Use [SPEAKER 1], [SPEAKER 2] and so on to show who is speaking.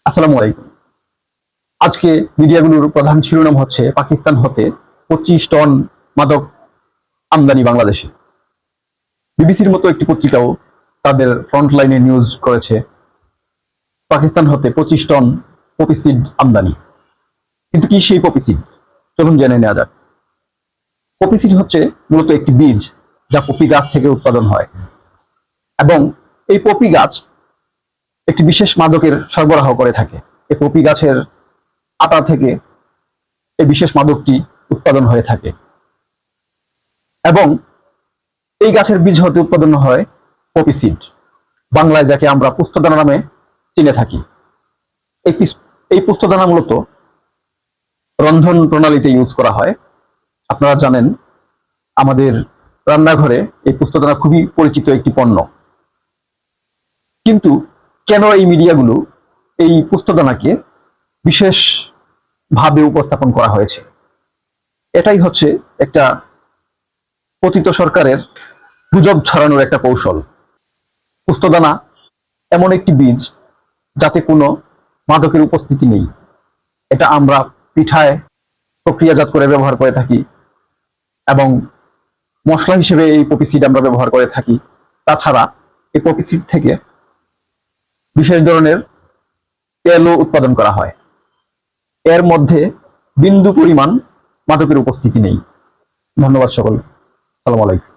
[SPEAKER 1] আসসালামু আলাইকুম। আজকে মিডিয়াগুলোর প্রধান শিরোনাম হচ্ছে পাকিস্তান হতে 25 টন মাদক আমদানি বাংলাদেশে। বিবিসির মতো একটি পত্রিকাও তাদের ফ্রন্টলাইনে নিউজ করেছে পাকিস্তান হতে 25 টন পপি সিড আমদানি। কিন্তু কি সেই পপি সিড? চলুন জেনে নেওয়া যাক। পপি সিড হচ্ছে মূলত একটি বীজ যা পপি গাছ থেকে উৎপাদন হয় এবং এই পপি গাছ একটি বিশেষ মাদকের সরবরাহ করে থাকে। এই পপি গাছের আটা থেকে এই বিশেষ মাদকটি উৎপাদন হয়ে থাকে এবং এই গাছের বীজ হতে উৎপাদন হয় পপি সিড, বাংলায় যাকে আমরা পুস্তদানা নামে চিনে থাকি। এই পুস্তদানা মূলত রন্ধন প্রণালীতে ইউজ করা হয়। আপনারা জানেন আমাদের রান্নাঘরে এই পুস্তদানা খুবই পরিচিত একটি পণ্য। কিন্তু কেন এই মিডিয়াগুলো এই পুস্তদানাকে বিশেষ ভাবে উপস্থাপন করা হয়েছে? এটাই হচ্ছে একটা পতিত সরকারের গুজব ছড়ানোর একটা কৌশল। পুস্তদানা এমন একটি বীজ যাতে কোনো মাদকের উপস্থিতি নেই। এটা আমরা পিঠায় প্রক্রিয়াজাত করে ব্যবহার করে থাকি এবং মশলা হিসেবে এই পপি সিড আমরা ব্যবহার করে থাকি। তাছাড়া এই পপি সিড থেকে বিশেষ ধরনের তেলও উৎপাদন করা হয়। এর মধ্যে বিন্দু পরিমাণ মাদকের উপস্থিতি নেই। ধন্যবাদ সকল। আসসালামু আলাইকুম।